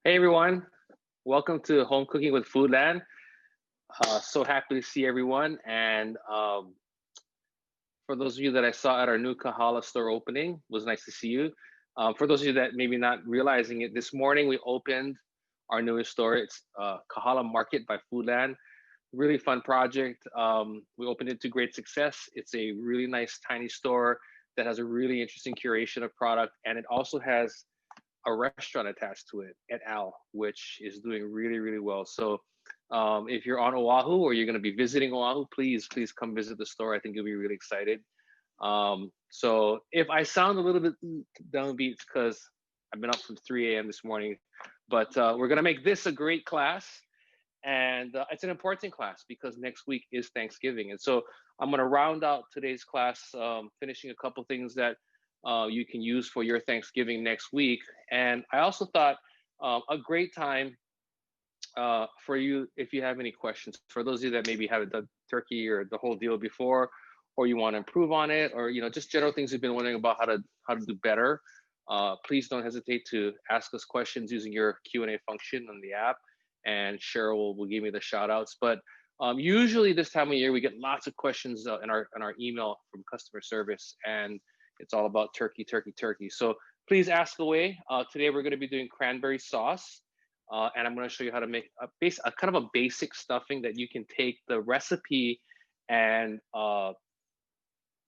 Hey everyone, welcome to Home Cooking with Foodland. So happy to see everyone. And for those of you that I saw at our new Kahala store opening, it was nice to see you. For those of you that maybe not realizing it, this morning we opened our newest store. It's Kahala Market by Foodland. Really fun project. We opened it to great success. It's a really nice tiny store that has a really interesting curation of product, and it also has a restaurant attached to it at Al, which is doing really, really well. So if you're on Oahu or you're going to be visiting Oahu, please come visit the store. I think you'll be really excited. So if I sound a little bit downbeat, it's because I've been up from 3 a.m. this morning, but we're going to make this a great class. And it's an important class because next week is Thanksgiving. And so I'm going to round out today's class, finishing a couple things that you can use for your Thanksgiving next week. And I also thought a great time for you, if you have any questions, for those of you that maybe haven't done turkey or the whole deal before, or you want to improve on it, or just general things you've been wondering about how to do better. Please don't hesitate to ask us questions using your Q&A function on the app, and Cheryl will give me the shout outs. But usually this time of year, we get lots of questions in our email from customer service, and it's all about turkey, turkey, turkey. So please ask away. Today we're going to be doing cranberry sauce, and I'm going to show you how to make a kind of a basic stuffing that you can take the recipe and vamp.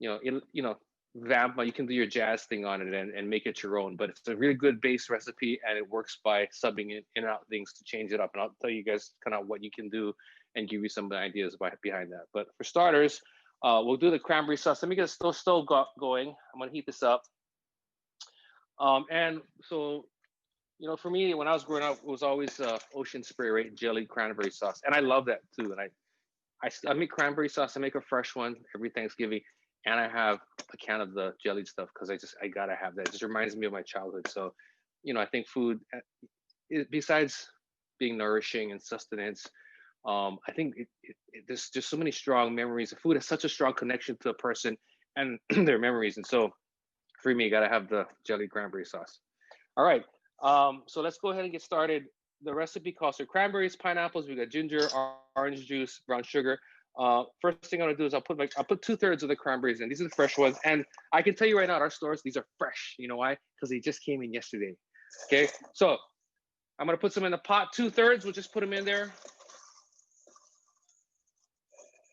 You can do your jazz thing on it and make it your own. But it's a really good base recipe, and it works by subbing in and out things to change it up. And I'll tell you guys kind of what you can do and give you some ideas behind that. But for starters, we'll do the cranberry sauce. Let me get the stove going. I'm gonna heat this up. And so, for me, when I was growing up, it was always Ocean Spray, right? Jelly cranberry sauce, and I love that too. And I make cranberry sauce. I make a fresh one every Thanksgiving, and I have a can of the jellied stuff because I gotta have that. It just reminds me of my childhood. So, I think food, besides being nourishing and sustenance, I think there's just so many strong memories. Food has such a strong connection to a person and their memories. And so for me, you gotta have the jelly cranberry sauce. All right, so let's go ahead and get started. The recipe calls for cranberries, pineapples. We got ginger, orange juice, brown sugar. First thing I'm gonna do is I'll put 2/3 of the cranberries in. These are the fresh ones, and I can tell you right now, at our stores, these are fresh. You know why? Because they just came in yesterday. Okay, so I'm gonna put some in the pot. 2/3. We'll just put them in there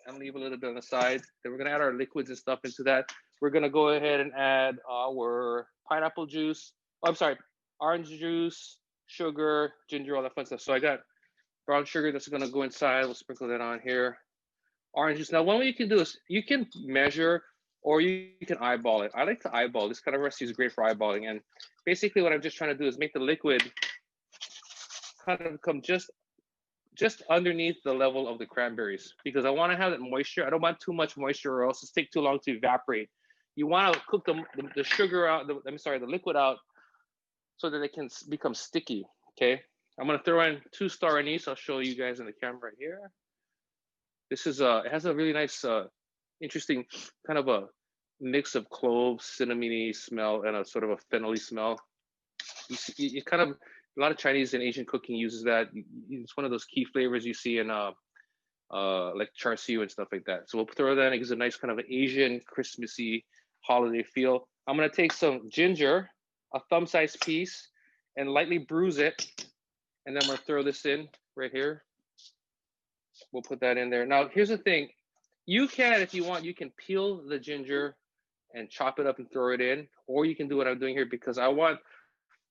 and leave a little bit on the side. Then we're gonna add our liquids and stuff into that. We're gonna go ahead and add our pineapple juice. Oh, I'm sorry, orange juice, sugar, ginger, all that fun stuff. So I got brown sugar that's gonna go inside. We'll sprinkle that on here. Orange juice. Now, one way you can do is you can measure or you can eyeball it. I like to eyeball. This kind of recipe is great for eyeballing. And basically what I'm just trying to do is make the liquid kind of come just underneath the level of the cranberries, because I want to have that moisture. I don't want too much moisture or else it's take too long to evaporate. You want to cook the sugar out, the liquid out, so that it can become sticky. Okay, I'm going to throw in 2-star anise. I'll show you guys in the camera right here. This is it has a really nice, interesting kind of a mix of cloves, cinnamony smell, and a sort of a fennelly smell. You kind of, a lot of Chinese and Asian cooking uses that. It's one of those key flavors you see in like char siu and stuff like that. So we'll throw that in. It gives a nice kind of an Asian Christmassy holiday feel. I'm gonna take some ginger, a thumb-sized piece, and lightly bruise it, and then I'm gonna throw this in right here. We'll put that in there. Now, here's the thing. You can, if you want, you can peel the ginger and chop it up and throw it in, or you can do what I'm doing here because I want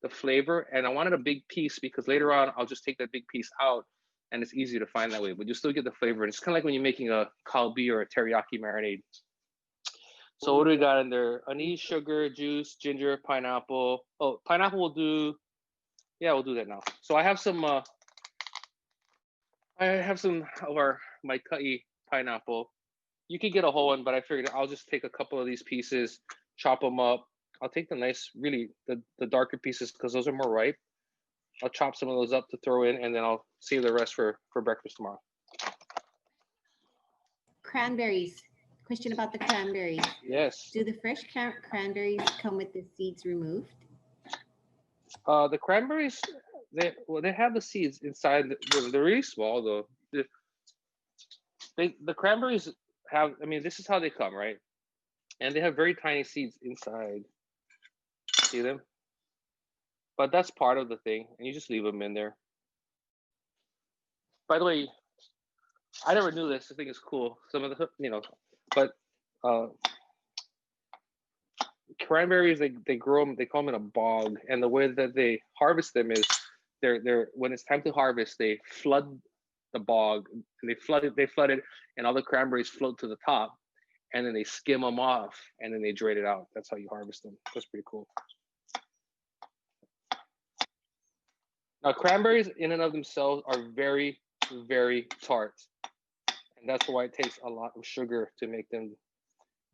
the flavor and I wanted a big piece because later on I'll just take that big piece out and it's easier to find that way, but you still get the flavor. And it's kind of like when you're making a kalbi or a teriyaki marinade. So what do we got in there? Anise, sugar, juice, ginger, pineapple. Oh, pineapple we'll do. Yeah, we'll do that now. So I have some of my kai pineapple. You could get a whole one, but I figured I'll just take a couple of these pieces, chop them up. I'll take the nice, really the darker pieces because those are more ripe. I'll chop some of those up to throw in, and then I'll save the rest for breakfast tomorrow. Cranberries. Question about the cranberries. Yes. Do the fresh cranberries come with the seeds removed? The cranberries, They have the seeds inside. They're really small though. The cranberries have. I mean, this is how they come, right? And they have very tiny seeds inside. See them? But that's part of the thing, and you just leave them in there. By the way, I never knew this. I think it's cool. Some of the, but cranberries, they grow them. They call them in a bog, and the way that they harvest them is they're when it's time to harvest, they flood the bog, and they flood it, and all the cranberries float to the top, and then they skim them off, and then they drain it out. That's how you harvest them. That's pretty cool. Now, cranberries in and of themselves are very, very tart, and that's why it takes a lot of sugar to make them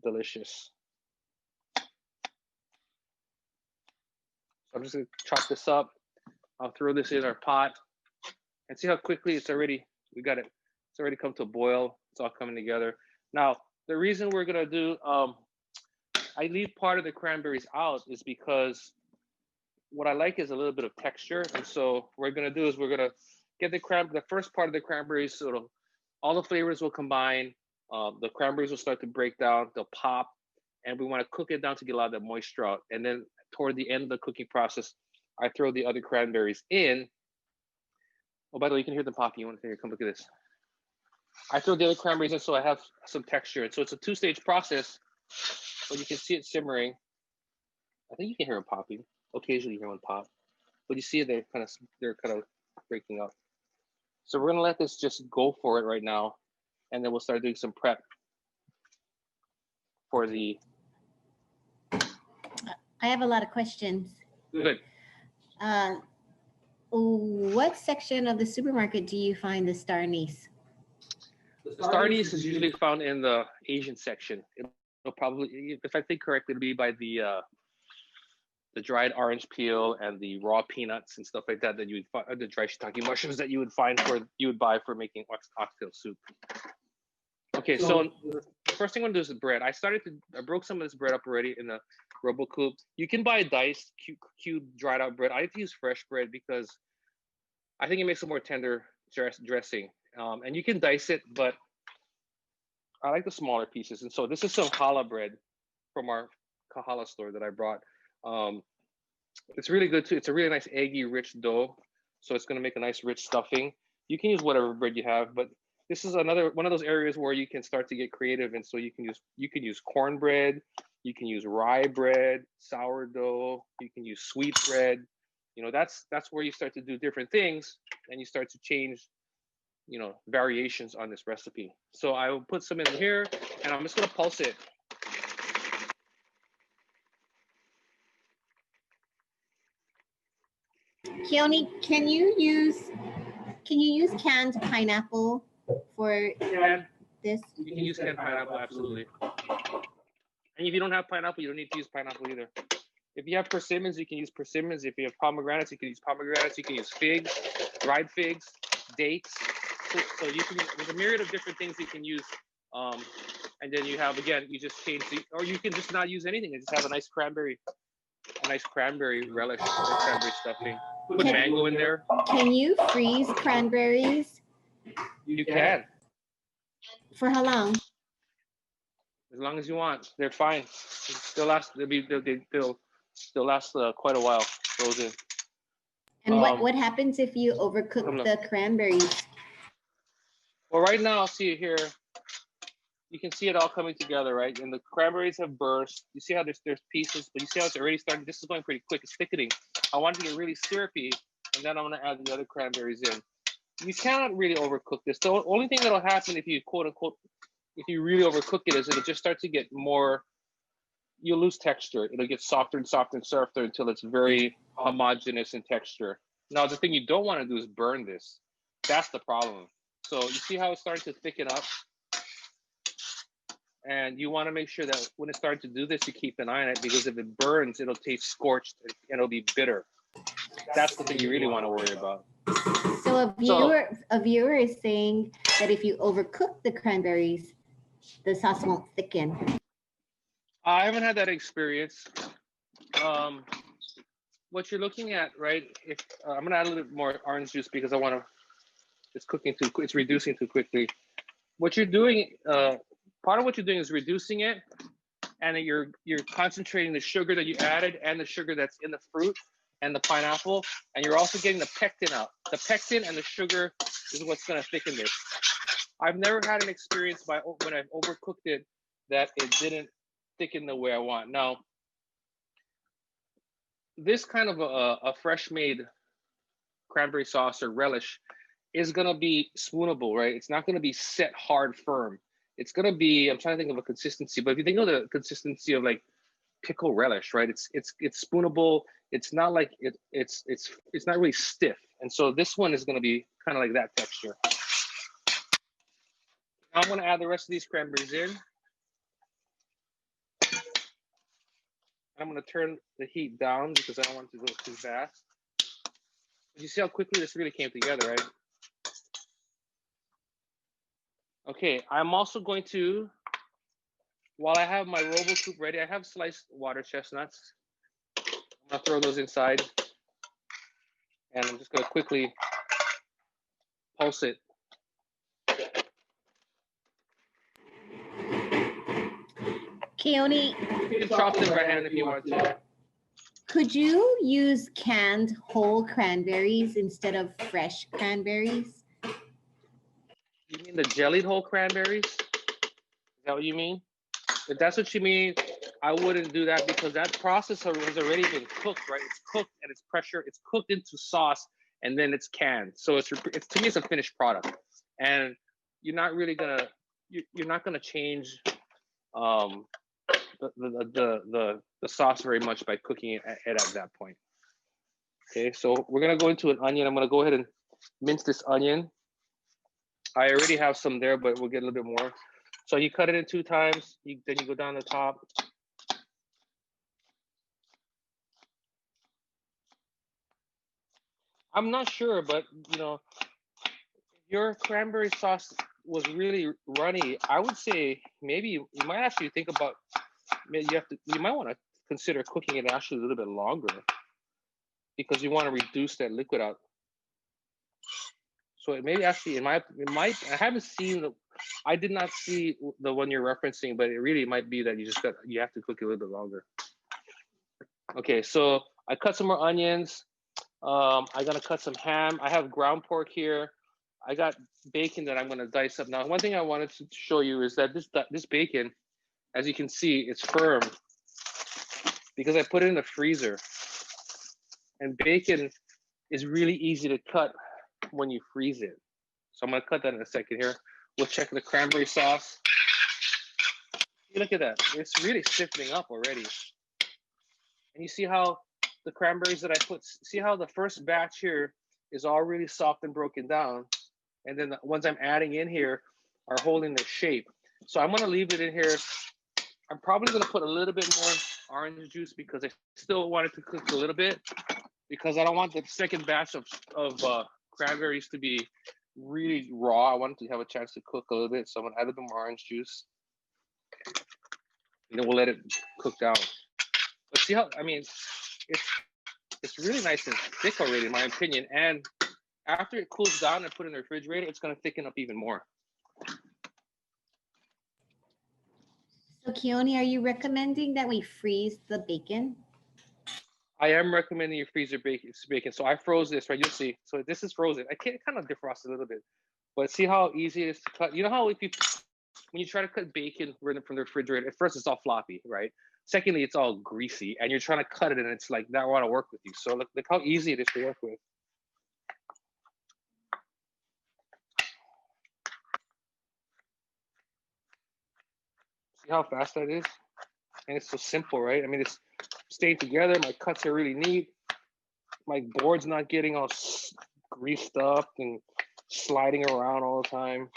delicious. So I'm just gonna chop this up. I'll throw this in our pot and see how quickly it's already, it's already come to a boil. It's all coming together. Now, the reason we're gonna do, I leave part of the cranberries out is because what I like is a little bit of texture. And so what we're gonna do is we're gonna get the first part of the cranberries, so all the flavors will combine. The cranberries will start to break down, they'll pop, and we wanna cook it down to get a lot of that moisture out. And then toward the end of the cooking process, I throw the other cranberries in. Oh, by the way, you can hear them popping. You want to come look at this. I throw the other cranberries in so I have some texture. And so it's a two-stage process, but you can see it simmering. I think you can hear them popping. Occasionally you hear one pop, but you see they're kind of breaking up. So we're gonna let this just go for it right now, and then we'll start doing some prep for the. I have a lot of questions. Good. What section of the supermarket do you find the star anise? The star anise is usually found in the Asian section. It'll probably, if I think correctly, it'll be by the dried orange peel and the raw peanuts and stuff like that you would find, the dry shiitake mushrooms that you would buy for making oxtail soup. Okay, so the first thing I'm gonna do is the bread. I broke some of this bread up already in the RoboCube. You can buy diced, cube dried out bread. I like to use fresh bread because I think it makes a more tender dressing. And you can dice it, but I like the smaller pieces. And so this is some challah bread from our Kahala store that I brought. It's really good too. It's a really nice eggy, rich dough. So it's gonna make a nice rich stuffing. You can use whatever bread you have, but this is another one of those areas where you can start to get creative. And so you can use cornbread, you can use rye bread, sourdough, you can use sweet bread. That's where you start to do different things, and you start to change, variations on this recipe. So I will put some in here, and I'm just gonna pulse it. Keoni, can you use canned pineapple for this? You can use canned pineapple, absolutely. And if you don't have pineapple, you don't need to use pineapple either. If you have persimmons, you can use persimmons. If you have pomegranates, you can use pomegranates. You can use figs, dried figs, dates. So there's a myriad of different things you can use. And then you have, again, you just change or you can just not use anything and just have a nice cranberry relish or cranberry stuffing. Put mango in there. Can you freeze cranberries? You can. For how long? As long as you want. They're fine. They'll last. They'll last quite a while frozen. And what happens if you overcook the cranberries? Well, right now, I'll see it here. You can see it all coming together, right? And the cranberries have burst. You see how there's pieces, but you see how it's already starting. This is going pretty quick. It's thickening. I want it to get really syrupy, and then I'm going to add the other cranberries in. You cannot really overcook this. The only thing that'll happen if you quote unquote, if you really overcook it, is it'll just start to get more. You'll lose texture. It'll get softer and softer and softer until it's very homogeneous in texture. Now, the thing you don't want to do is burn this. That's the problem. So you see how it's starting to thicken up? And you want to make sure that when it starts to do this, you keep an eye on it, because if it burns, it'll taste scorched and it'll be bitter. That's the thing you really want to worry about. So a viewer is saying that if you overcook the cranberries, the sauce won't thicken. I haven't had that experience. what you're looking at, right? If I'm gonna add a little bit more orange juice because I want to. It's cooking too. It's reducing too quickly. What you're doing, part of what you're doing is reducing it, and you're concentrating the sugar that you added and the sugar that's in the fruit and the pineapple, and you're also getting the pectin out. The pectin and the sugar is what's gonna thicken this. I've never had an experience when I've overcooked it that it didn't thicken the way I want. Now, this kind of a fresh made cranberry sauce or relish is gonna be spoonable, right? It's not gonna be set hard firm. It's gonna be, I'm trying to think of a consistency, but if you think of the consistency of like pickle relish, right? It's spoonable. It's not like it's not really stiff. And so this one is gonna be kind of like that texture. Now I'm gonna add the rest of these cranberries in. I'm gonna turn the heat down because I don't want it to go too fast. You see how quickly this really came together, right? Okay, I'm also going to, while I have my RoboCoupe ready, I have sliced water chestnuts. I'm gonna throw those inside, and I'm just gonna quickly pulse it. Keoni, you can chop them by hand if you want to. Could you use canned whole cranberries instead of fresh cranberries? You mean the jellied whole cranberries? Is that what you mean? If that's what you mean, I wouldn't do that because that process has already been cooked, right? It's cooked and it's pressure. It's cooked into sauce and then it's canned. So it's to me it's a finished product, and you're not really gonna you're not gonna change the sauce very much by cooking it at that point. Okay, so we're gonna go into an onion. I'm gonna go ahead and mince this onion. I already have some there, but we'll get a little bit more. So you cut it in 2 times, then you go down the top. I'm not sure, but you know, your cranberry sauce was really runny. I would say maybe you might actually think about, maybe you might want to consider cooking it actually a little bit longer because you want to reduce that liquid out. So it maybe actually, I haven't seen I did not see the one you're referencing, but it really might be that you have to cook it a little bit longer. Okay, so I cut some more onions. I'm gonna cut some ham. I have ground pork here. I got bacon that I'm gonna dice up. Now, one thing I wanted to show you is that this bacon, as you can see, it's firm because I put it in the freezer. And bacon is really easy to cut when you freeze it. So I'm gonna cut that in a second here. We'll check the cranberry sauce. Look at that, it's really stiffening up already. And you see how the cranberries that I put, see how the first batch here is all really soft and broken down. And then the ones I'm adding in here are holding their shape. So I'm gonna leave it in here. I'm probably gonna put a little bit more orange juice because I still want it to cook a little bit because I don't want the second batch of cranberries to be really raw. I want it to have a chance to cook a little bit. So I'm gonna add a bit more orange juice. And then we'll let it cook down. But see how, I mean, it's really nice and thick already, in my opinion. And after it cools down and put it in the refrigerator, it's gonna thicken up even more. So Keoni, are you recommending that we freeze the bacon? I am recommending you freeze your bacon. So I froze this, right? You'll see. So this is frozen. I can't kind of defrost a little bit, but see how easy it is to cut. You know how when you try to cut bacon from the refrigerator, at first it's all floppy, right? Secondly, it's all greasy, and you're trying to cut it, and it's like not want to work with you. So look how easy it is to work with. See how fast that is? And it's so simple, right? I mean, it's staying together. My cuts are really neat. My board's not getting all greased up and sliding around all the time.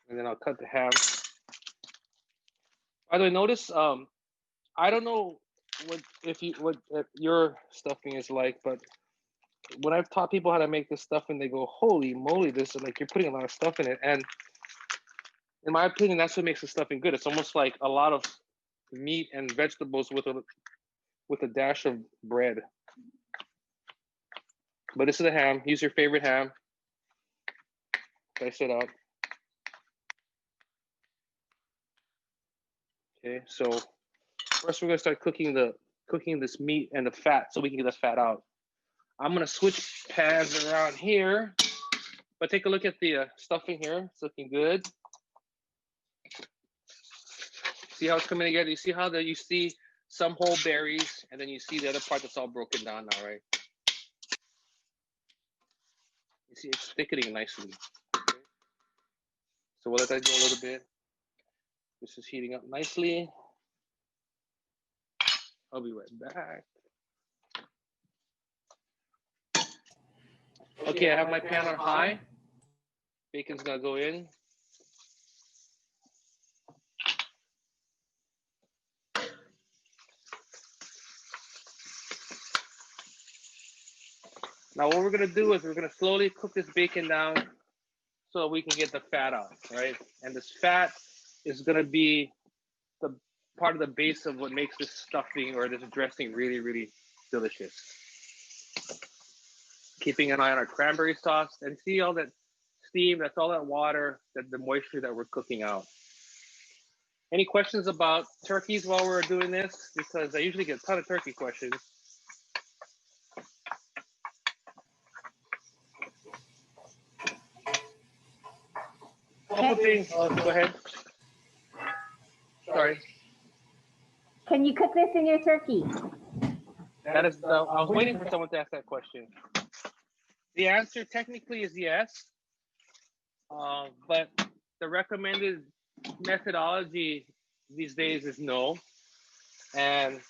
And then I'll cut the ham. By the way, notice I don't know what your stuffing is like, but when I've taught people how to make this stuffing, they go, "Holy moly, this is like you're putting a lot of stuff in it." And In my opinion, that's what makes the stuffing good. It's almost like a lot of meat and vegetables with a dash of bread. But this is the ham. Use your favorite ham. Slice it out. Okay, so first we're gonna start cooking this meat and the fat so we can get the fat out. I'm gonna switch pans around here, but take a look at the stuffing here. It's looking good. See how it's coming together? You see how you see some whole berries, and then you see the other part that's all broken down now, right? You see it's thickening nicely. Okay. So we'll let that go a little bit. This is heating up nicely. I'll be right back. Okay, I have my pan on high. Bacon's gonna go in. Now what we're gonna do is we're gonna slowly cook this bacon down so we can get the fat out, right? And this fat is gonna be the part of the base of what makes this stuffing or this dressing really, really delicious. Keeping an eye on our cranberry sauce, and see all that steam, that's all that water, that the moisture that we're cooking out. Any questions about turkeys while we're doing this? Because I usually get a ton of turkey questions. Couple things. Oh, go ahead. Sorry. Can you cook this in your turkey? That is, I was waiting for someone to ask that question. The answer technically is yes, but the recommended methodology these days is no. And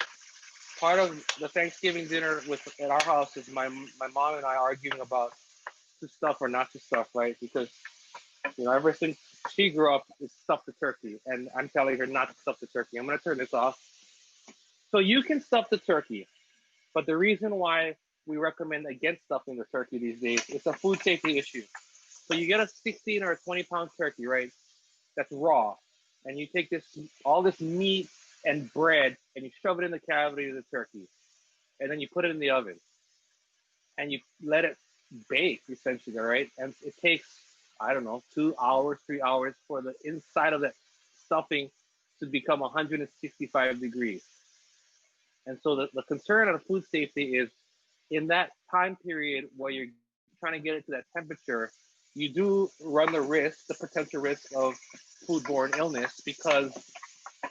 part of the Thanksgiving dinner at our house is my mom and I arguing about to stuff or not to stuff, right? Because ever since she grew up, it's stuff the turkey, and I'm telling her not to stuff the turkey. I'm gonna turn this off. So you can stuff the turkey, but the reason why we recommend against stuffing the turkey these days, it's a food safety issue. So you get a 16 or a 20-pound turkey, right? That's raw, and you take all this meat and bread and you shove it in the cavity of the turkey, and then you put it in the oven, and you let it bake essentially, right? And it takes, I don't know, 2 hours, 3 hours for the inside of that stuffing to become 165 degrees. And so the concern of food safety is in that time period where you're trying to get it to that temperature, you do run the potential risk of foodborne illness because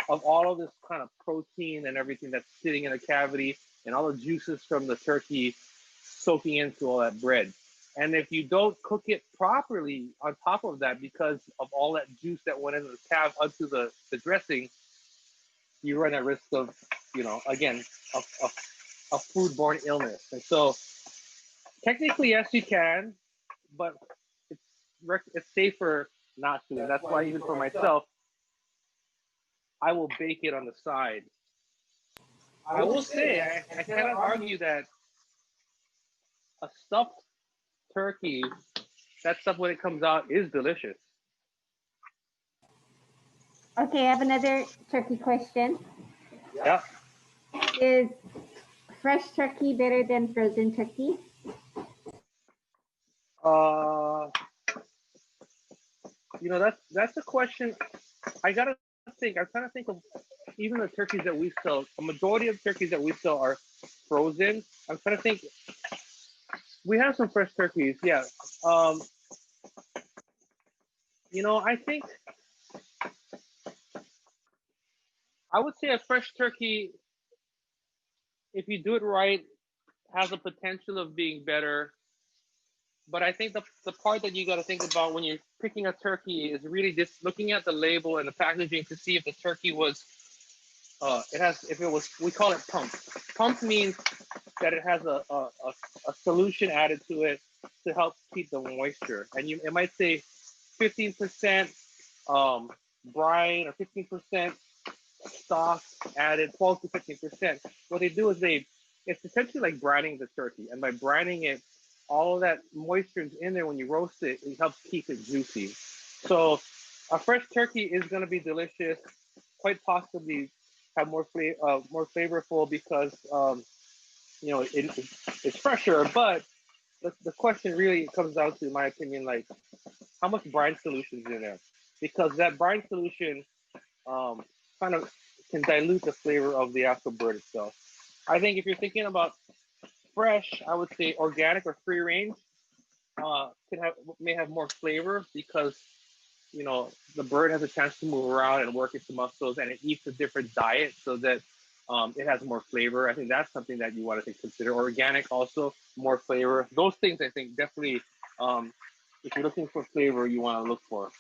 of all of this kind of protein and everything that's sitting in the cavity and all the juices from the turkey soaking into all that bread. And if you don't cook it properly on top of that, because of all that juice that went into the onto the dressing, you run that risk of, again, a foodborne illness. And so technically, yes, you can, but it's safer not to. And that's why even for myself, I will bake it on the side. I will say, I cannot argue that a stuffed turkey, that stuff when it comes out is delicious. Okay, I have another turkey question. Yeah. Is fresh turkey better than frozen turkey? That's a question. I gotta think. I'm trying to think of even the turkeys that we sell. A majority of turkeys that we sell are frozen. I'm trying to think. We have some fresh turkeys, yeah. I think I would say a fresh turkey, if you do it right, has a potential of being better. But I think the part that you got to think about when you're picking a turkey is really just looking at the label and the packaging to see if the turkey was, we call it pumped. Pumped means that it has a solution added to it to help keep the moisture. And it might say 15% brine or 15% stock added, 12 to 15%. What they do is it's essentially like brining the turkey. And by brining it, all of that moisture is in there when you roast it. It helps keep it juicy. So a fresh turkey is going to be delicious, quite possibly have more flavorful because it's fresher. But the question really comes down to, in my opinion, like how much brine solution is in there, because that brine solution um, kind of can dilute the flavor of the actual bird itself. I think if you're thinking about fresh, I would say organic or free range may have more flavor because the bird has a chance to move around and work its muscles, and it eats a different diet so that it has more flavor. I think that's something that you want to consider. Organic also more flavor. Those things I think definitely, if you're looking for flavor, you want to look for.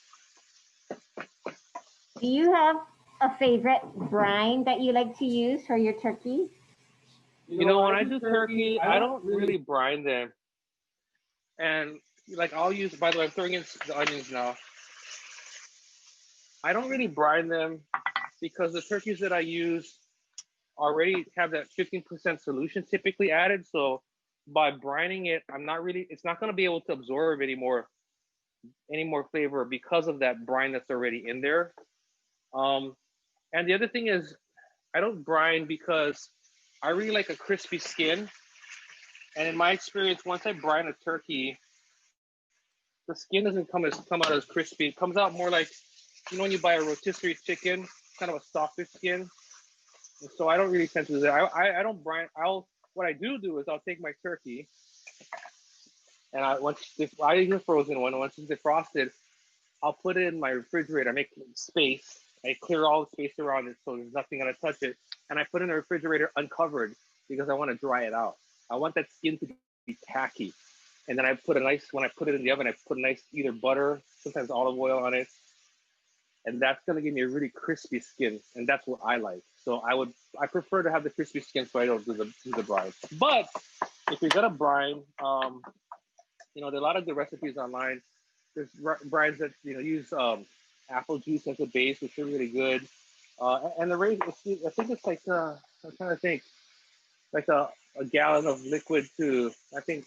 Do you have a favorite brine that you like to use for your turkey? When I do turkey, I don't really brine them, and like I'll use. By the way, I'm throwing in the onions now. I don't really brine them because the turkeys that I use already have that 15% solution typically added. So by brining it, it's not going to be able to absorb any more flavor because of that brine that's already in there. And the other thing is, I don't brine because I really like a crispy skin. And in my experience, once I brine a turkey, the skin doesn't come out as crispy. It comes out more like, when you buy a rotisserie chicken, kind of a softer skin. And so I don't really tend to do that. I don't brine. What I do is I'll take my turkey, and I use a frozen one. Once it's defrosted, I'll put it in my refrigerator. I make space. I clear all the space around it so there's nothing gonna touch it, and I put it in the refrigerator uncovered because I want to dry it out. I want that skin to be tacky, and then when I put it in the oven, I put a nice either butter, sometimes olive oil on it, and that's gonna give me a really crispy skin, and that's what I like. So I prefer to have the crispy skin, so I don't do the brine. But if you're gonna brine, there are a lot of good recipes online. There's brines that use apple juice as a base, which are really good. And the rate, I think it's like I'm trying to think, like a gallon of liquid to I think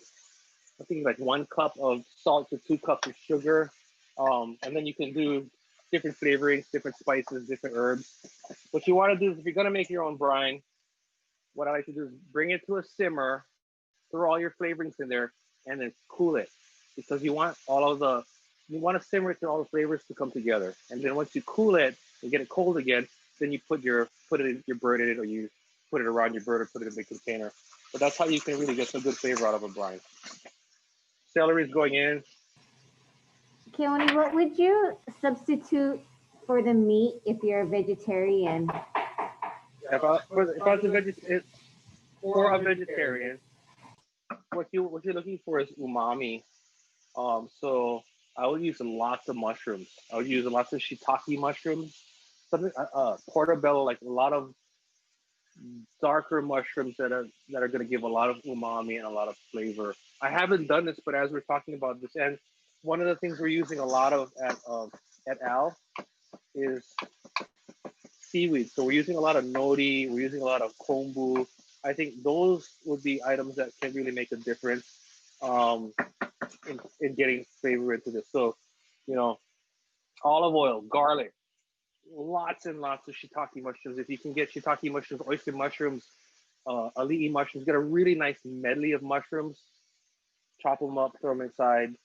like 1 cup of salt to 2 cups of sugar, and then you can do different flavorings, different spices, different herbs. What you want to do is, if you're gonna make your own brine, what I like to do is bring it to a simmer, throw all your flavorings in there, and then cool it, because you want to simmer it to all the flavors to come together. And then once you cool it and get it cold again, then you put your bird in it, or you put it around your bird, or put it in a big container. But that's how you can really get some good flavor out of a brine. Celery is going in. Keoni, what would you substitute for the meat if you're a vegetarian? If I was for a vegetarian, what you're looking for is umami. So I would use lots of mushrooms. I would use lots of shiitake mushrooms, something portobello, like a lot of darker mushrooms that are going to give a lot of umami and a lot of flavor. I haven't done this, but as we're talking about this, and one of the things we're using a lot of at Al is seaweed. So we're using a lot of nori, we're using a lot of kombu. I think those would be items that can really make a difference in getting flavor into this. So, olive oil, garlic, lots and lots of shiitake mushrooms. If you can get shiitake mushrooms, oyster mushrooms, ali'i mushrooms, get a really nice medley of mushrooms, chop them up, throw them inside.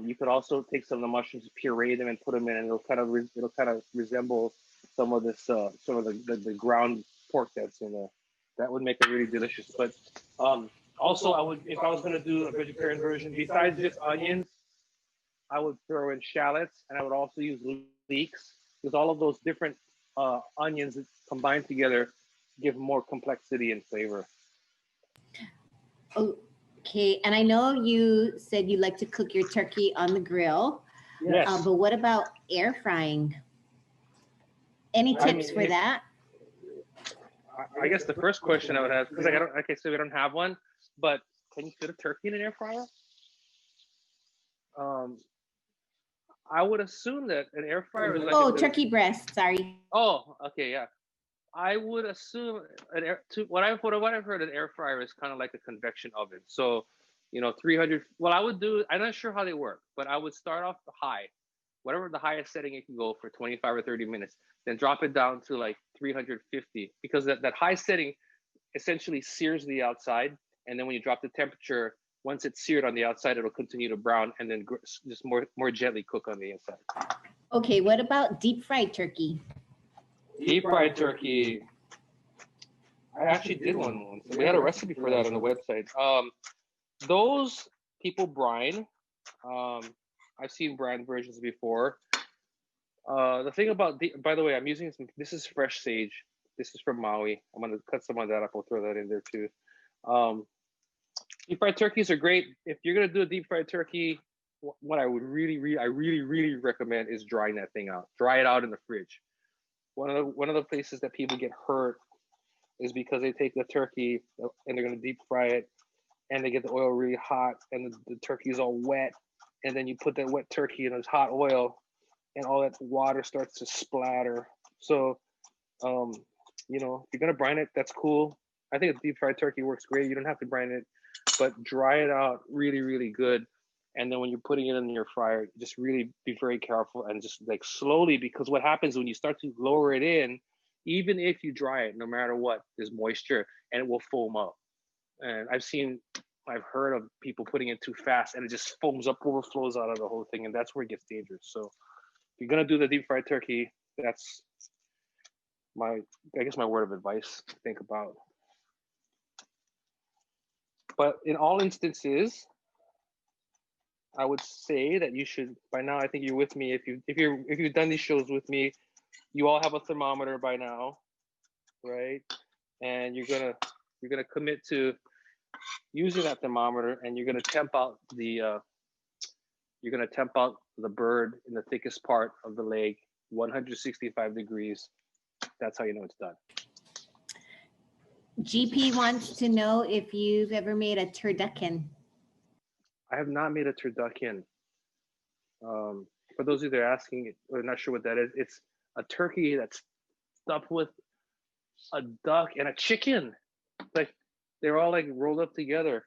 You could also take some of the mushrooms, puree them, and put them in, and it'll kind of resemble some of the ground pork that's in there. That would make it really delicious. But also, if I was going to do a vegetarian version, besides just onions, I would throw in shallots, and I would also use leeks, because all of those different onions combined together give more complexity and flavor. Okay, and I know you said you like to cook your turkey on the grill. Yes. But what about air frying? Any tips for that? I guess the first question I would have, because like I said, we don't have one, but can you fit a turkey in an air fryer? I would assume that an air fryer is like turkey breast. Sorry. Oh, okay, yeah. I would assume what I've heard, an air fryer is kind of like a convection oven. So, 300. Well, I'm not sure how they work, but I would start off high, whatever the highest setting it can go for 25 or 30 minutes. Then drop it down to like 350 because that high setting essentially sears the outside. And then when you drop the temperature, once it's seared on the outside, it'll continue to brown and then just more gently cook on the inside. Okay, what about deep fried turkey? Deep fried turkey. I actually did one once. We had a recipe for that on the website. Those people brine. I've seen brine versions before. The thing about by the way, I'm using this is fresh sage. This is from Maui. I'm gonna cut some of that up. I'll throw that in there too. Deep fried turkeys are great. If you're gonna do a deep fried turkey, what I would really recommend is drying that thing out. Dry it out in the fridge. One of the places that people get hurt is because they take the turkey and they're gonna deep fry it, and they get the oil really hot, and the turkey is all wet, and then you put that wet turkey in this hot oil, and all that water starts to splatter. So, you know, if you're gonna brine it, that's cool. I think a deep fried turkey works great. You don't have to brine it, but dry it out really good. And then when you're putting it in your fryer, just really be very careful and just like slowly, because what happens when you start to lower it in, even if you dry it, no matter what, there's moisture and it will foam up. And I've heard of people putting it too fast and it just foams up, overflows out of the whole thing. And that's where it gets dangerous. So if you're going to do the deep fried turkey, that's my word of advice to think about. But in all instances, I would say that you should, by now, I think you're with me. If you've done these shows with me, you all have a thermometer by now, right? And you're gonna commit to using that thermometer, and you're gonna temp out the bird in the thickest part of the leg, 165 degrees. That's how you know it's done. GP wants to know if you've ever made a turducken. I have not made a turducken. For those of you that are asking or not sure what that is, it's a turkey that's stuffed with a duck and a chicken. Like they're all like rolled up together.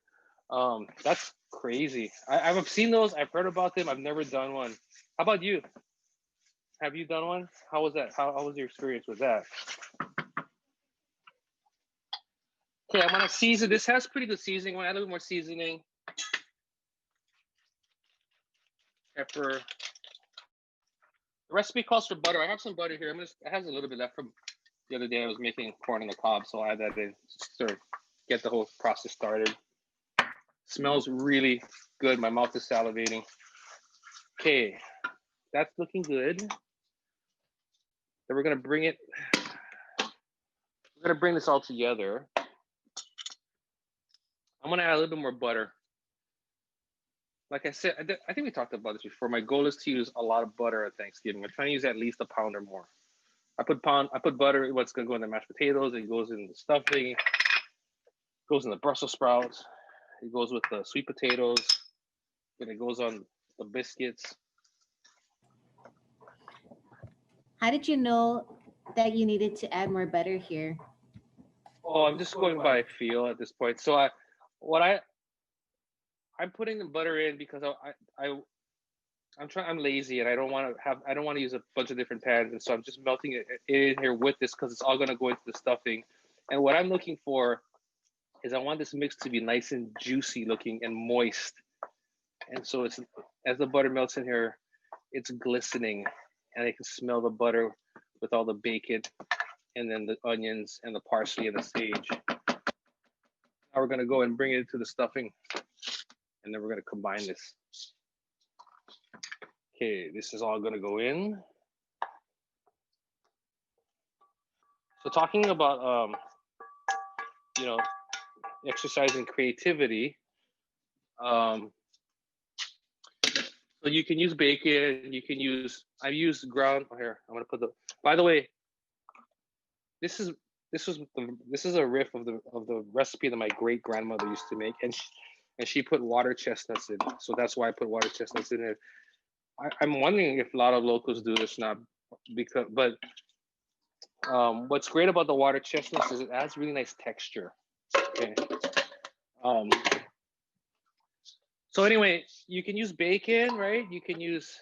That's crazy. I've seen those. I've heard about them. I've never done one. How about you? Have you done one? How was that? How was your experience with that? Okay, I'm gonna season. This has pretty good seasoning. I'm gonna add a little more seasoning. Pepper. The recipe calls for butter. I have some butter here. I have a little bit left from the other day. I was making corn on the cob, so I'll add that in to get the whole process started. Smells really good. My mouth is salivating. Okay, that's looking good. Then we're gonna bring this all together. I'm gonna add a little bit more butter. Like I said, I think we talked about this before. My goal is to use a lot of butter at Thanksgiving. I'm trying to use at least a pound or more. I put butter, what's gonna go in the mashed potatoes, it goes in the stuffing, it goes in the Brussels sprouts, it goes with the sweet potatoes, and it goes on the biscuits. How did you know that you needed to add more butter here? Oh, I'm just going by feel at this point. So I'm putting the butter in because I'm lazy and I don't want to use a bunch of different pans, and so I'm just melting it in here with this because it's all going to go into the stuffing. And what I'm looking for is I want this mix to be nice and juicy looking and moist. And so it's, as the butter melts in here, it's glistening and I can smell the butter with all the bacon and then the onions and the parsley and the sage. Now we're going to go and bring it into the stuffing, and then we're going to combine this. Okay, this is all going to go in. So talking about, exercising creativity. So you can use bacon. I've used ground. Oh, here, I'm going to put by the way, this is a riff of the recipe that my great grandmother used to make, and she put water chestnuts in. So that's why I put water chestnuts in it. I'm wondering if a lot of locals do this now, what's great about the water chestnuts is it adds really nice texture. Okay. So anyway, you can use bacon, right? You can use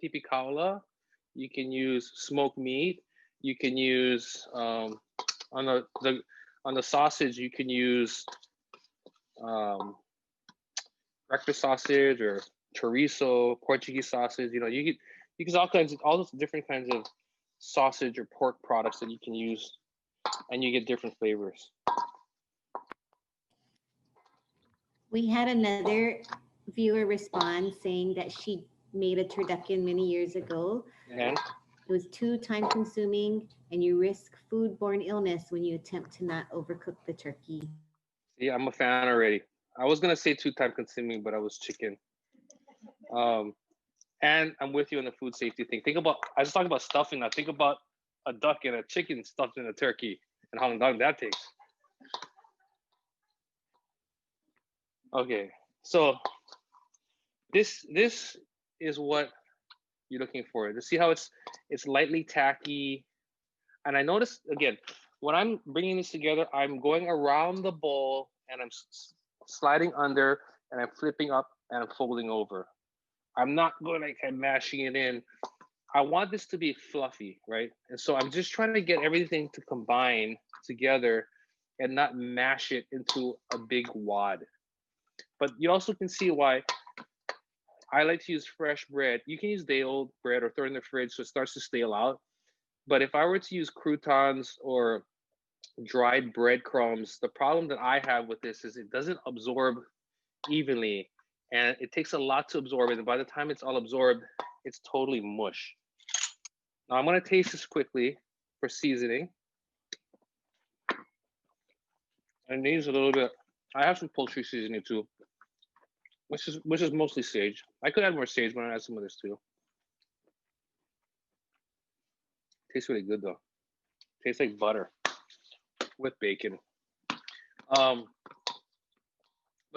pipi kaula. You can use smoked meat. You can use on the sausage. You can use um, breakfast sausage or chorizo, Portuguese sausage. You know, you use all those different kinds of sausage or pork products that you can use, and you get different flavors. We had another viewer respond saying that she made a turducken many years ago. And it was too time consuming, and you risk foodborne illness when you attempt to not overcook the turkey. See, I'm a fan already. I was gonna say too time consuming, but I was chicken. And I'm with you on the food safety thing. I just talked about stuffing. Now think about a duck and a chicken stuffed in a turkey and how long that takes. Okay, so this is what you're looking for. To see how it's lightly tacky. And I noticed again, when I'm bringing this together, I'm going around the bowl and I'm sliding under and I'm flipping up and I'm folding over. I'm not going like I'm mashing it in. I want this to be fluffy, right? And so I'm just trying to get everything to combine together and not mash it into a big wad. But you also can see why I like to use fresh bread. You can use day-old bread or throw it in the fridge so it starts to stale out. But if I were to use croutons or dried breadcrumbs, the problem that I have with this is it doesn't absorb evenly, and it takes a lot to absorb it. And by the time it's all absorbed, it's totally mush. Now I'm gonna taste this quickly for seasoning. And these a little bit. I have some poultry seasoning too, which is mostly sage. I could add more sage, but I add some of this too. Tastes really good though. Tastes like butter with bacon. But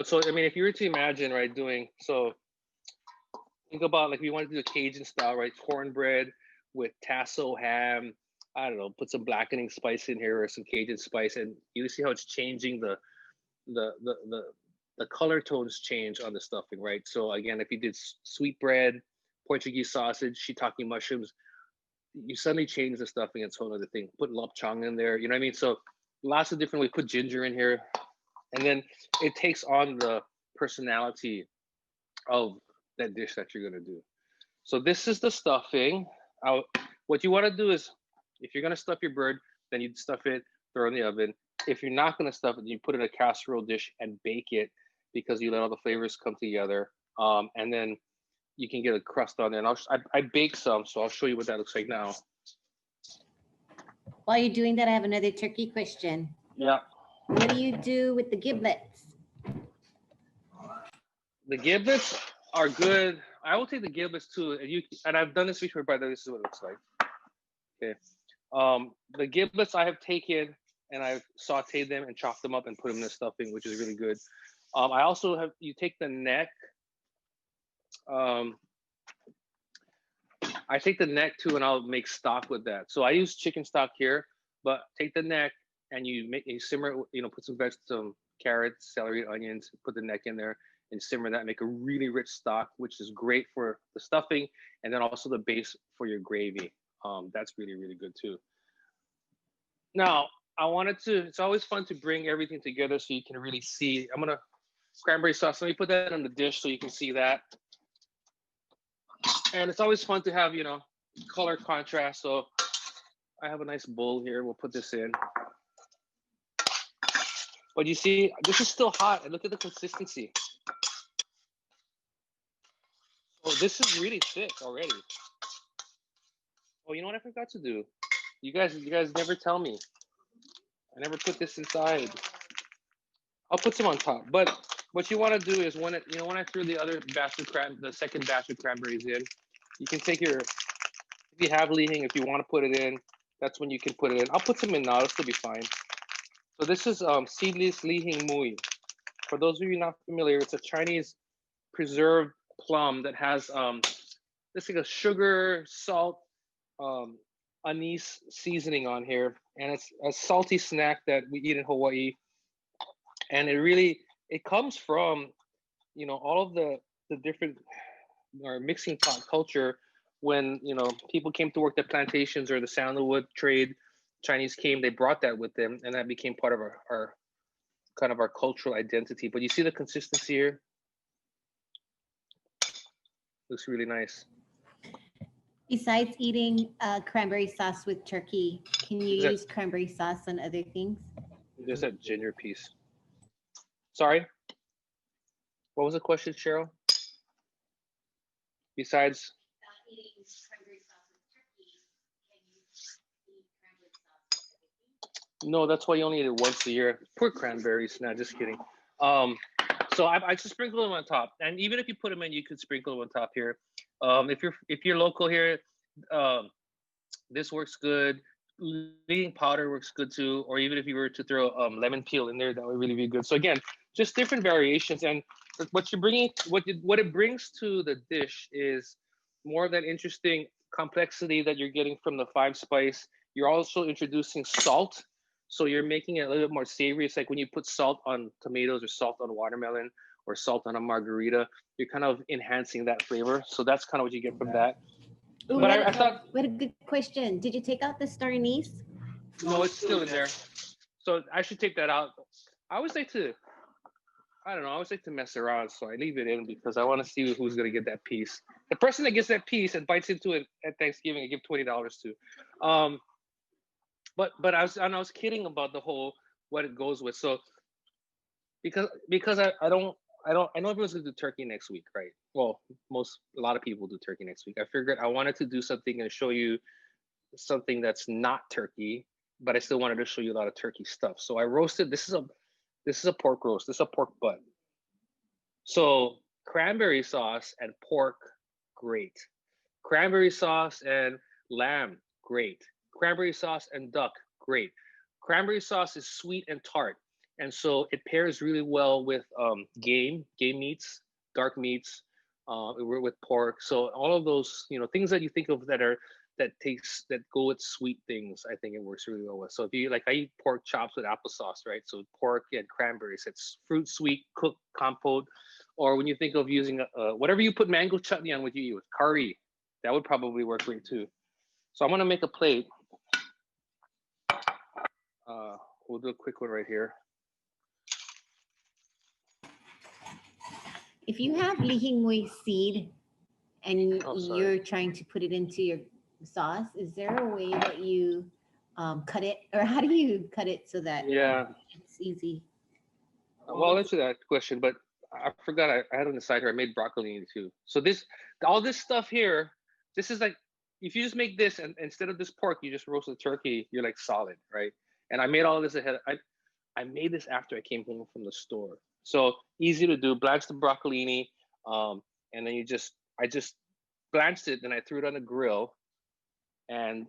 so I mean, if you were to imagine, right, think about like we want to do the Cajun style, right? Cornbread with tasso ham. I don't know, put some blackening spice in here or some Cajun spice, and you see how it's changing the color tones change on the stuffing, right? So again, if you did sweetbread, Portuguese sausage, shiitake mushrooms, you suddenly change the stuffing. It's a whole other thing. Put lopchong in there, you know what I mean? So lots of different ways. Put ginger in here, and then it takes on the personality of that dish that you're gonna do. So this is the stuffing. What you want to do is, if you're gonna stuff your bird, then you stuff it, throw it in the oven. If you're not gonna stuff it, you put it in a casserole dish and bake it because you let all the flavors come together. And then you can get a crust on there. And I bake some, so I'll show you what that looks like now. While you're doing that, I have another turkey question. Yeah. What do you do with the giblets? The giblets are good. I will take the giblets too. And I've done this before, by the way, this is what it looks like. Okay. The giblets I have taken and I've sauteed them and chopped them up and put them in the stuffing, which is really good. I also have, you take the neck. I take the neck too, and I'll make stock with that. So I use chicken stock here, but take the neck and you simmer, put some carrots, celery, onions, put the neck in there and simmer that, make a really rich stock, which is great for the stuffing, and then also the base for your gravy. That's really, really good too. Now, it's always fun to bring everything together so you can really see. Cranberry sauce, let me put that on the dish so you can see that. And it's always fun to have, color contrast. So I have a nice bowl here. We'll put this in. But you see, this is still hot. And look at the consistency. Oh, this is really thick already. Oh, you know what I forgot to do? You guys never tell me. I never put this inside. I'll put some on top. But what you want to do is when I threw the second batch of cranberries in, you can take if you have Li Hing, if you want to put it in, that's when you can put it in. I'll put some in now, it'll still be fine. So this is seedless Li Hing Mui. For those of you not familiar, it's a Chinese preserved plum that has this like a sugar, salt, anise seasoning on here, and it's a salty snack that we eat in Hawaii. And it comes from all of the different or mixing pot culture when people came to work the plantations or the sandalwood trade, Chinese came, they brought that with them, and that became part of our kind of our cultural identity. But you see the consistency here? Looks really nice. Besides eating cranberry sauce with turkey, can you use cranberry sauce on other things? There's that ginger piece. Sorry? What was the question, Cheryl? Besides eating cranberry sauce with turkey, can you eat cranberry sauce with everything? No, that's why you only eat it once a year. Poor cranberries. Nah, just kidding. So I just sprinkle them on top, and even if you put them in, you could sprinkle them on top here. If you're local here, this works good. Leading powder works good too, or even if you were to throw lemon peel in there, that would really be good. So again, just different variations, and what it brings to the dish is more of that interesting complexity that you're getting from the 5-spice. You're also introducing salt, so you're making it a little bit more savory. It's like when you put salt on tomatoes or salt on watermelon or salt on a margarita, you're kind of enhancing that flavor. So that's kind of what you get from that. Ooh, but I thought, what a good question. Did you take out the star anise? No, it's still in there. So I should take that out. I always like to mess around, so I leave it in because I want to see who's gonna get that piece. The person that gets that piece and bites into it at Thanksgiving, I give $20 to. But I was kidding about the whole what it goes with. So because I know everyone's gonna do turkey next week, right? Well, a lot of people do turkey next week. I figured I wanted to do something and show you something that's not turkey, but I still wanted to show you a lot of turkey stuff. So I roasted. This is a pork roast. This is a pork butt. So cranberry sauce and pork, great. Cranberry sauce and lamb, great. Cranberry sauce and duck, great. Cranberry sauce is sweet and tart, and so it pairs really well with game meats, dark meats, with pork. So all of those, things that you think of that go with sweet things, I think it works really well with. So if you like, I eat pork chops with applesauce, right? So pork and cranberries, it's fruit sweet cooked compote. Or when you think of using whatever you put mango chutney on, what you eat with curry, that would probably work great too. So I'm gonna make a plate. We'll do a quick one right here. If you have lihingway seed and you're trying to put it into your sauce, is there a way that you cut it, or how do you cut it so that it's easy? Well, I'll answer that question, but I forgot I had on the side here. I made broccolini too. So all this stuff here, this is like, if you just make this and instead of this pork, you just roast the turkey, you're like solid, right? And I made all of this ahead. I made this after I came home from the store. So easy to do. Blanch the broccolini, and then I just blanched it, then I threw it on the grill and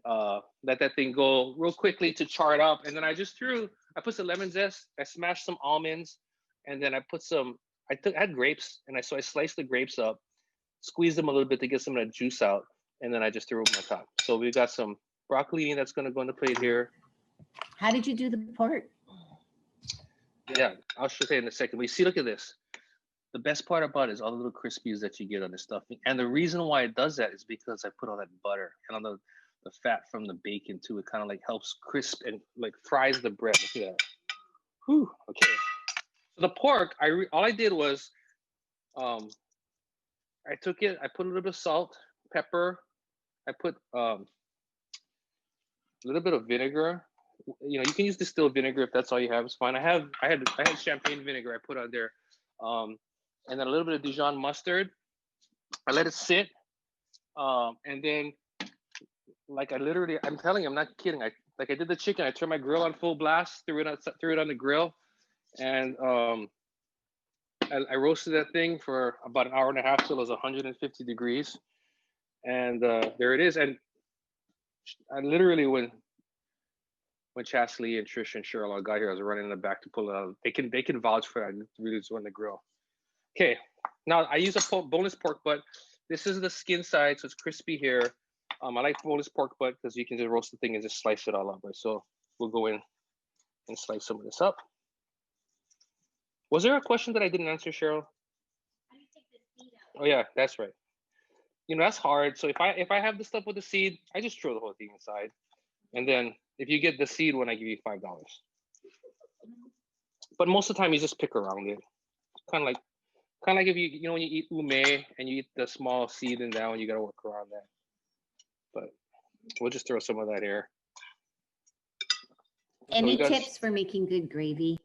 let that thing go real quickly to char it up. And then I put some lemon zest, I smashed some almonds, and then I had grapes, and I sliced the grapes up, squeezed them a little bit to get some of that juice out, and then I just threw them on top. So we've got some broccolini that's going to go on the plate here. How did you do the pork? Yeah, I'll show you in a second. But you see, look at this. The best part about it is all the little crispies that you get on the stuffing. And the reason why it does that is because I put all that butter and on the fat from the bacon too. It kind of like helps crisp and like fries the bread. Look at that. Whew. Okay. So the pork, all I did was, I took it. I put a little bit of salt, pepper. I put a little bit of vinegar. You can use distilled vinegar if that's all you have. It's fine. I had champagne vinegar I put on there, and then a little bit of Dijon mustard. I let it sit, and then I'm telling you, I'm not kidding. I did the chicken. I turned my grill on full blast, threw it on the grill, and I roasted that thing for about an hour and a half till it was 150 degrees, and there it is. And I literally when Chastity and Trish and Cheryl all got here, I was running in the back to pull it out. They can vouch for that. I really just went on the grill. Okay, now I use a boneless pork butt. This is the skin side, so it's crispy here. I like boneless pork butt because you can just roast the thing and just slice it all up. Right? So we'll go in and slice some of this up. Was there a question that I didn't answer, Cheryl? How do you take the seed out? Oh yeah, that's right. that's hard. So if I have the stuff with the seed, I just throw the whole thing inside. And then if you get the seed one, I give you $5. But most of the time you just pick around it. Kind of like if you when you eat ume and you eat the small seed and that one, you gotta work around that. But we'll just throw some of that here. Any tips for making good gravy?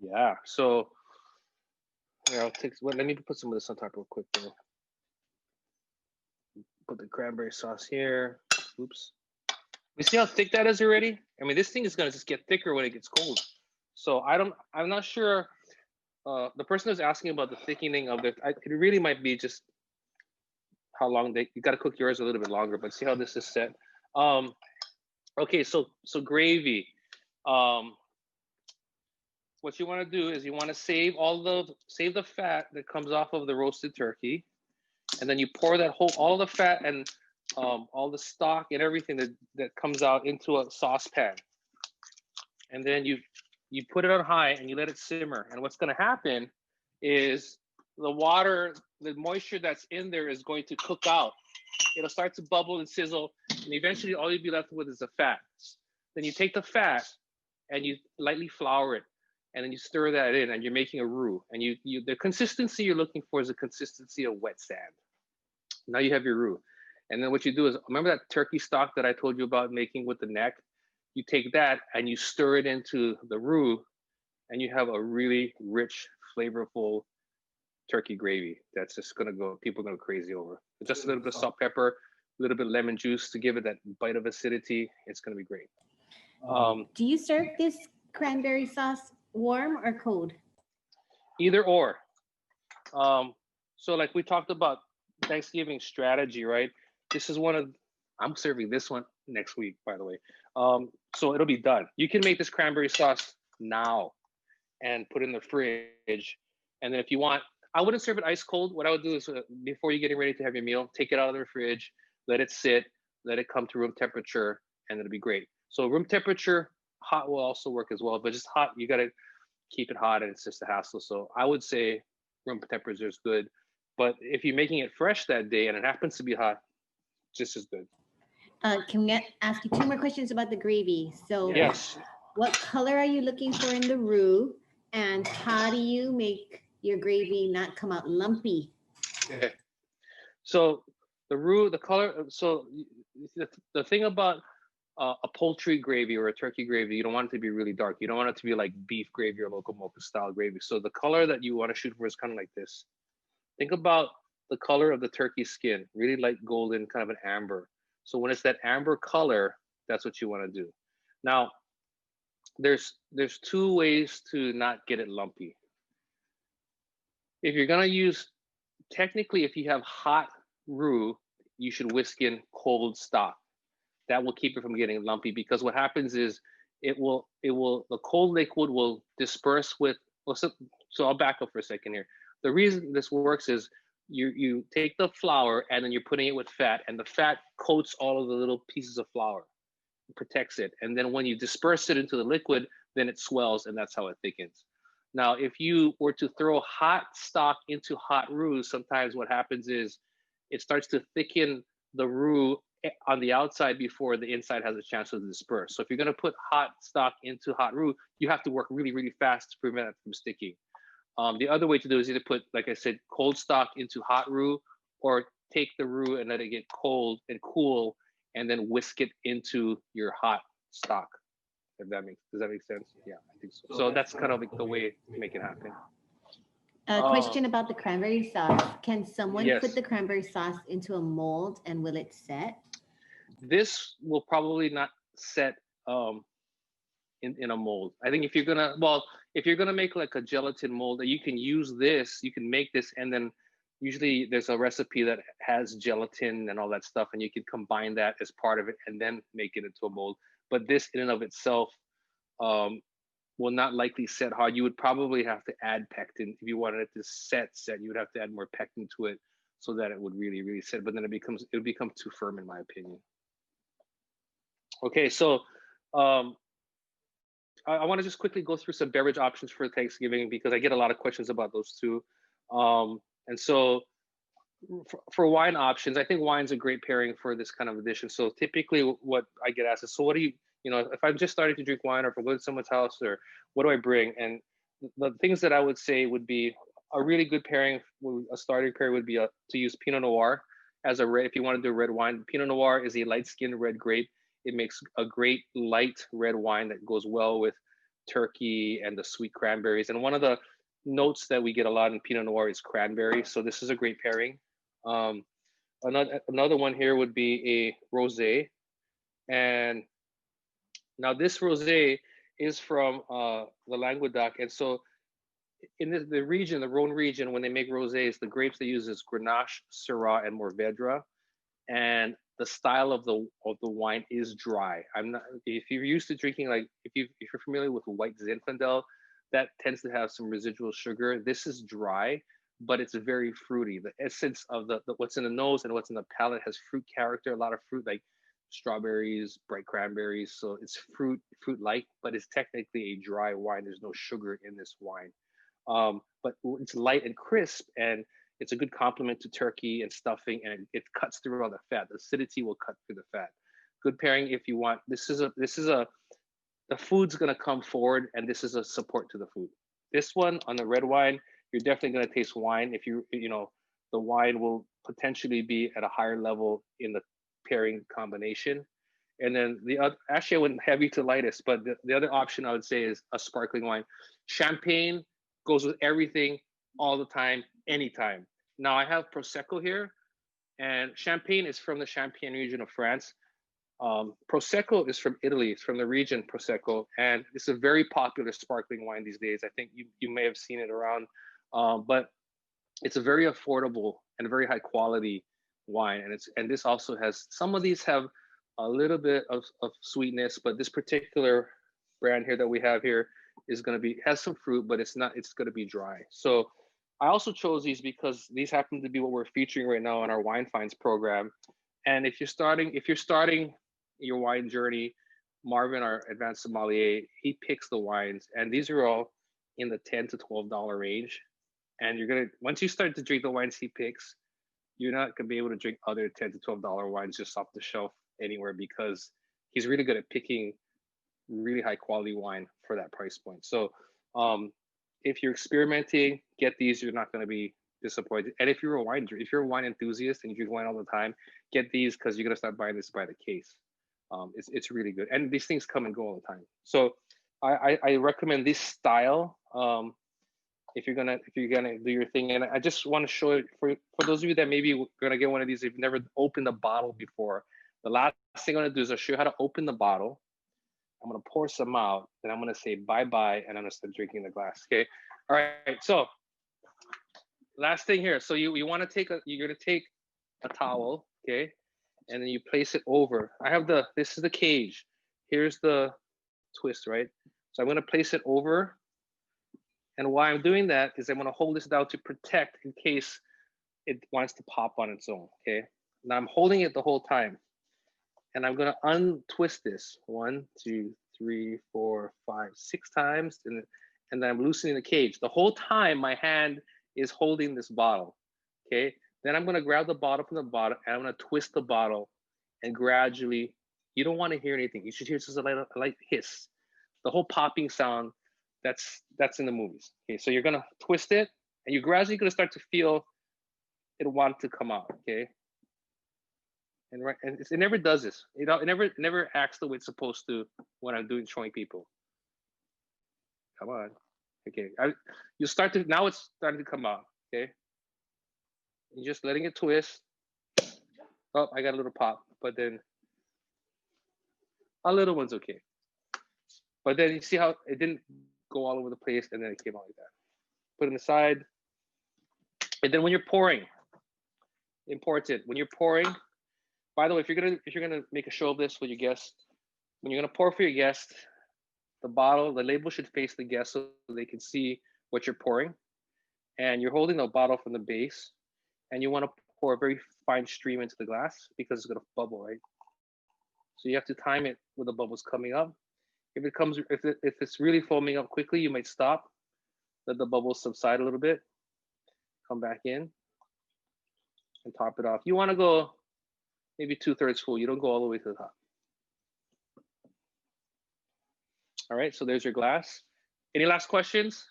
Yeah. So here, let me put some of this on top real quick though. Put the cranberry sauce here. Oops. You see how thick that is already? I mean, this thing is gonna just get thicker when it gets cold. So I'm not sure. The person who's asking about the thickening of it really might be just how long you got to cook yours a little bit longer. But see how this is set. Okay, so gravy. What you want to do is you want to save the fat that comes off of the roasted turkey, and then you pour all the fat and all the stock and everything that comes out into a saucepan, and then you put it on high and you let it simmer. And what's going to happen is the moisture that's in there is going to cook out. It'll start to bubble and sizzle, and eventually all you'll be left with is the fat. Then you take the fat and you lightly flour it, and then you stir that in, and you're making a roux. And the consistency you're looking for is the consistency of wet sand. Now you have your roux. And then what you do is, remember that turkey stock that I told you about making with the neck? You take that and you stir it into the roux, and you have a really rich, flavorful turkey gravy that's just people are gonna go crazy over. Just a little bit of salt, pepper, a little bit of lemon juice to give it that bite of acidity. It's gonna be great. Do you serve this cranberry sauce warm or cold? Either or. So like we talked about Thanksgiving strategy, right? This is I'm serving this one next week, by the way. So it'll be done. You can make this cranberry sauce now and put it in the fridge. And then if you want, I wouldn't serve it ice cold. What I would do is before you're getting ready to have your meal, take it out of the fridge, let it sit, let it come to room temperature, and it'll be great. So room temperature, hot will also work as well, but just hot, you got to keep it hot, and it's just a hassle. So I would say room temperature is good. But if you're making it fresh that day and it happens to be hot, just as good. Can we ask you 2 more questions about the gravy? So yes. What color are you looking for in the roux? And how do you make your gravy not come out lumpy? Okay. So the roux, the color, so the thing about a poultry gravy or a turkey gravy, you don't want it to be really dark. You don't want it to be like beef gravy or local mocha style gravy. So the color that you want to shoot for is kind of like this. Think about the color of the turkey skin, really light golden, kind of an amber. So when it's that amber color, that's what you want to do. Now, there's 2 ways to not get it lumpy. If you're gonna use, technically, if you have hot roux, you should whisk in cold stock. That will keep it from getting lumpy, because what happens is the cold liquid will disperse with. So I'll back up for a second here. The reason this works is you take the flour and then you're putting it with fat, and the fat coats all of the little pieces of flour, protects it, and then when you disperse it into the liquid, then it swells, and that's how it thickens. Now, if you were to throw hot stock into hot roux, sometimes what happens is it starts to thicken the roux on the outside before the inside has a chance to disperse. So if you're going to put hot stock into hot roux, you have to work really, really fast to prevent it from sticking. The other way to do it is either put, like I said, cold stock into hot roux, or take the roux and let it get cold and cool, and then whisk it into your hot stock. Does that make sense? Yeah, I think so. So that's kind of like the way to make it happen. Question about the cranberry sauce. Can someone put the cranberry sauce into a mold, and will it set? This will probably not set in a mold. I think if you're gonna make like a gelatin mold, you can use this. You can make this, and then usually there's a recipe that has gelatin and all that stuff, and you can combine that as part of it and then make it into a mold. But this in and of itself will not likely set hard. You would probably have to add pectin. If you wanted it to set, you would have to add more pectin to it so that it would really, really set. But then it would become too firm, in my opinion. Okay, so I want to just quickly go through some beverage options for Thanksgiving, because I get a lot of questions about those too. And so For wine options, I think wine's a great pairing for this kind of addition. So typically what I get asked is, so what do you know, if I'm just starting to drink wine, or if I'm going to someone's house, or what do I bring? And the things that I would say would be a really good pairing, a starting pairing would be to use Pinot Noir as a red. If you want to do red wine, Pinot Noir is a light-skinned red grape. It makes a great light red wine that goes well with turkey and the sweet cranberries. And one of the notes that we get a lot in Pinot Noir is cranberry. So this is a great pairing. Um, another one here would be a rosé, and now this rosé is from the Languedoc, and so in the region, the Rhone region, when they make rosés, the grapes they use is Grenache, Syrah, and Mourvedre, and the style of the wine is dry. I'm not, if you're used to drinking, like if you're familiar with white Zinfandel, that tends to have some residual sugar. This is dry, but it's very fruity. The essence of the what's in the nose and what's in the palate has fruit character, a lot of fruit, like strawberries, bright cranberries. So it's fruit like, but it's technically a dry wine. There's no sugar in this wine. But it's light and crisp, and it's a good complement to turkey and stuffing, and it cuts through all the fat. The acidity will cut through the fat. Good pairing if you want. The food's gonna come forward, and this is a support to the food. This one on the red wine, you're definitely gonna taste wine. If you know, the wine will potentially be at a higher level in the pairing combination. And then the other, actually, I wouldn't heavy to lightest, but the other option I would say is a sparkling wine. Champagne goes with everything, all the time, anytime. Now I have Prosecco here, and Champagne is from the Champagne region of France. Prosecco is from Italy. It's from the region Prosecco, and it's a very popular sparkling wine these days. I think you may have seen it around, but it's a very affordable and very high quality wine. And this also has, some of these have a little bit of sweetness, but this particular brand here that we have here is going to be, has some fruit, but it's going to be dry. So I also chose these because these happen to be what we're featuring right now on our Wine Finds program. And if you're starting your wine journey, Marvin, our advanced sommelier, he picks the wines, and these are all in the $10 to $12 range. And once you start to drink the wines he picks, you're not gonna be able to drink other $10 to $12 wines just off the shelf anywhere, because he's really good at picking really high quality wine for that price point. So if you're experimenting, get these. You're not going to be disappointed. And if you're a wine enthusiast and you drink wine all the time, get these, because you're going to start buying this by the case. It's really good, and these things come and go all the time. So I recommend this style if you're gonna do your thing. And I just want to show it for those of you that maybe gonna get one of these if you've never opened a bottle before. The last thing I'm gonna do is I'll show you how to open the bottle. I'm gonna pour some out, then I'm gonna say bye-bye, and I'm gonna start drinking the glass. Okay. All right. So last thing here. So you're gonna take a towel, okay, and then you place it over. This is the cage. Here's the twist, right? So I'm gonna place it over. And why I'm doing that is I'm gonna hold this down to protect in case it wants to pop on its own, okay? Now I'm holding it the whole time. And I'm gonna untwist this 1, 2, 3, 4, 5, 6 times, and then I'm loosening the cage. The whole time my hand is holding this bottle, okay? Then I'm gonna grab the bottle from the bottom, and I'm gonna twist the bottle, and gradually, you don't wanna hear anything. You should hear just a light hiss. The whole popping sound, that's in the movies. Okay, so you're gonna twist it, and you're gradually gonna start to feel it want to come out, okay? And it never does this. It never acts the way it's supposed to when I'm showing people. Come on. Okay. Now it's starting to come out. Okay. You're just letting it twist. Oh, I got a little pop, but then a little one's okay. But then you see how it didn't go all over the place, and then it came out like that. Put it aside. And then when you're pouring, important. When you're pouring, by the way, if you're gonna make a show of this with your guests, when you're gonna pour for your guest, the label should face the guest so they can see what you're pouring. And you're holding the bottle from the base, and you want to pour a very fine stream into the glass because it's gonna bubble, right? So you have to time it with the bubbles coming up. If it's really foaming up quickly, you might stop, let the bubbles subside a little bit, come back in. and top it off. You want to go maybe 2/3 full. You don't go all the way to the top. All right, so there's your glass. Any last questions?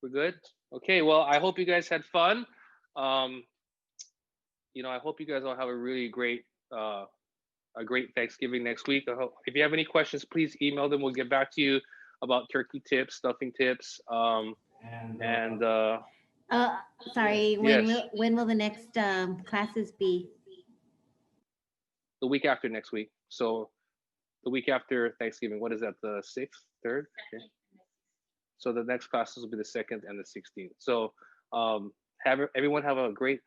We're good? Okay, well, I hope you guys had fun. You know, I hope you guys all have a really great Thanksgiving next week. I hope, if you have any questions, please email them. We'll get back to you about turkey tips, stuffing tips. Sorry, yes. when will the next classes be? The week after next week. So the week after Thanksgiving. What is that? The 6th, 3rd? Okay. So the next classes will be the 2nd and the 16th. So everyone have a great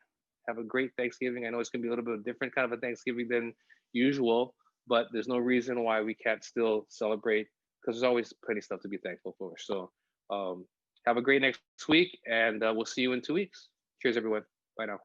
Thanksgiving. I know it's gonna be a little bit different kind of a Thanksgiving than usual, but there's no reason why we can't still celebrate, because there's always plenty of stuff to be thankful for. So have a great next week, and we'll see you in 2 weeks. Cheers, everyone. Bye now.